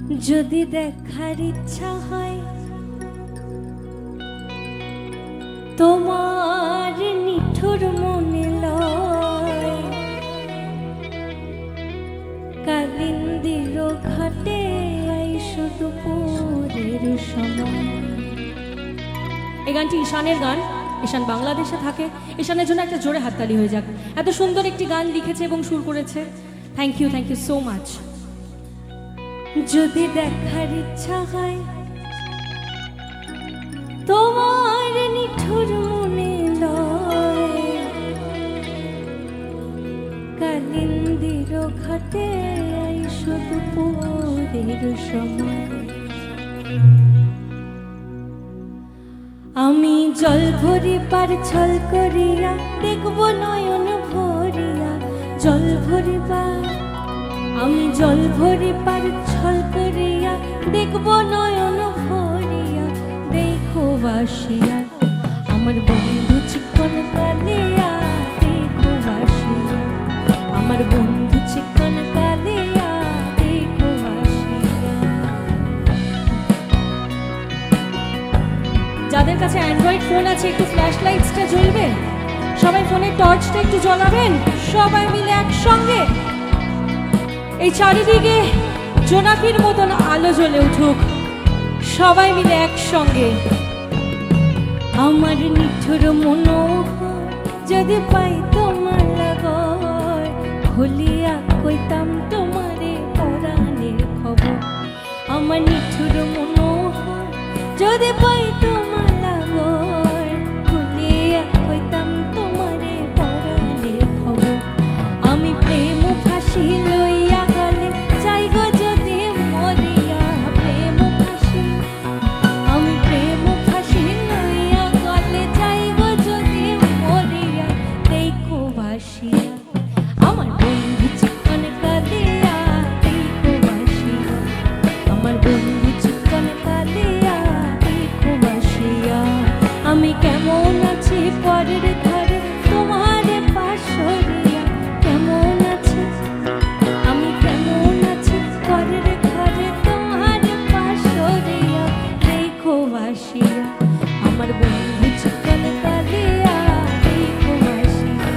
যদি দেখার ইচ্ছা হয় তোমার নিঠুর মনে লয়, কালিন্দির ঘাটে আইসো দুপুরের সময়। এই গানটি ঈশানের গান। ঈশান বাংলাদেশে থাকে। ঈশানের জন্য একটা জোরে হাততালি হয়ে যাক। এত সুন্দর একটি গান লিখেছে এবং সুর করেছে। Thank you so much. যদি দেখার ইচ্ছা হয় তোমার নিঠুর মনে লয়, কালিন্দির ঘাটে আইসো দুপুরের সময়। আমি জল ভরিবার ছল করিয়া দেখব নয়ন ভরিয়া, জল ভরিবার আমি জল ভরিবার ছল করিয়া দেখব নয়ন ভরিয়া। দেখো বাসিয়া আমার বন্ধু চিকন কালিয়া, দেখো বাসিয়া আমার বন্ধু চিকন কালিয়া, দেখো বাসিয়া। যাদের কাছে অ্যান্ড্রয়েড ফোন আছে একটু ফ্ল্যাশ লাইটসটা জ্বলবে, সবাই ফোনের টর্চটা একটু জ্বলাবেন, সবাই মিলে একসঙ্গে। এই চারিদিকে জোনাকির মতন আলো জ্বলে উঠুক, সবাই মিলে একসঙ্গে। আমার নিঠুর মনোহর যদি পাই তোমার লাগর, খুলিয়া কইতাম তোমারে পরাণের খবর। আমার নিঠুর মনোহর যদি পাই তোমার লাগর, খুলিয়া কইতাম তোমারে পরাণের খবর। আমি প্রেম ফাঁসি লইয়া গলে যাই গো যদি মরিয়া, প্রেম ফাঁসি আমি প্রেম ফাঁসি লইয়া গলে যাই গো যদি মরিয়া। দেখো বাসিয়া আমার বন্ধু চিকন কালিয়া, দেখো বাসিয়া আমার বন্ধু চিকন কালিয়া, দেখো বাসিয়া। আমি কেমন আছি পরের ধারে তোমারে পাশরিয়া, কেমন আছি আমি কেমন আছি পরের ঘরে তোমারে পাশরিয়া। দেখো বাসিয়া আমার বন্ধু চিকন কালিয়া, দেখো বাসিয়া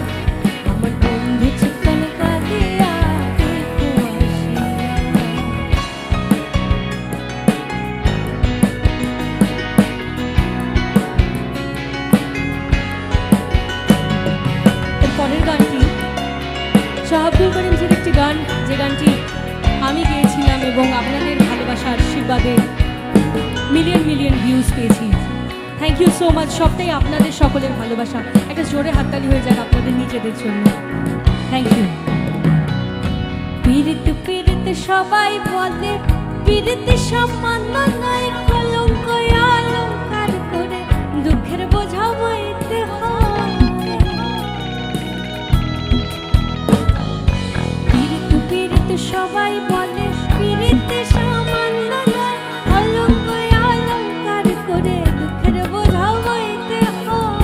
আমার বন্ধু চিকন কালিয়া, দেখো বাসিয়া। এর পরের গানটি শাহ আব্দুল করিমের একটি গান, যে গানটি আমি গেয়েছিলাম এবং আপনাদের ভালোবাসার আশীর্বাদে মিলিয়ন মিলিয়ন ভিউজ পেয়েছি। Thank you so much. সবটাই আপনাদের সকলের ভালোবাসা। একটা জোরে হাততালি হয়ে যাক আপনাদের নিজেদের জন্য। Thank you. পীড়িত পীড়িত সবাই বলে, পীড়িত সামান্য নয়, কলঙ্ক অলঙ্কার করে দুঃখের বোঝা বইতে হয়। পীড়িত পীড়িত সবাই বলে, পীড়িত সামান্য নয়, কলঙ্ক অলঙ্কার করে দুঃখের বোঝা বইতে হয়।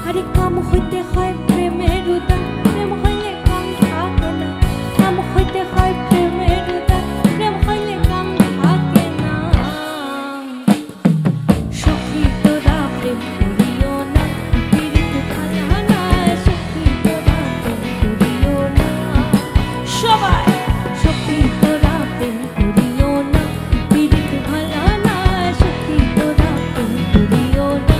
আরে কাম হইতে হয় প্রেমের উদান, প্রেম হইলে কাম থাকে না। কাম হইতে হয় প্রেমের উদান, প্রেম হইলে কাম থাকে না। সখী তোরা প্রেম করিও না, পীড়িত খালা না। সখী তোরা প্রেম করিও না, সবাই সখী তোরা প্রেম করিও না, পীড়িত খালা না। সখী তোরা প্রেম করিও না।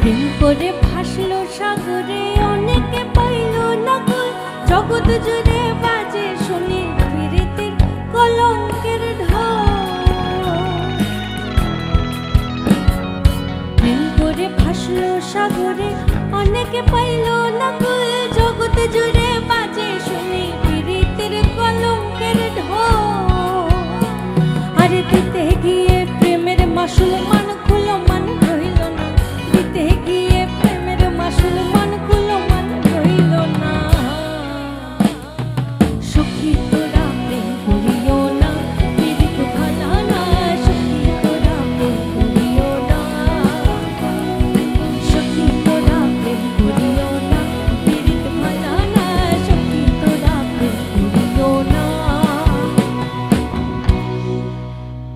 প্রেম করে ভাসলো সাগরে, অনেকে পাইল না কুল। জগৎ জুড়ে বাজে শুনি পীড়িতের কলঙ্কের ঢোল। প্রেম করে ভাসলো সাগরে, অনেকে পাইল না কুল, জগতে জুড়ে বাজে শুনি প্রীতির কলঙ্কের ঢোল। আরে দিতে গিয়ে প্রেমের মাসুল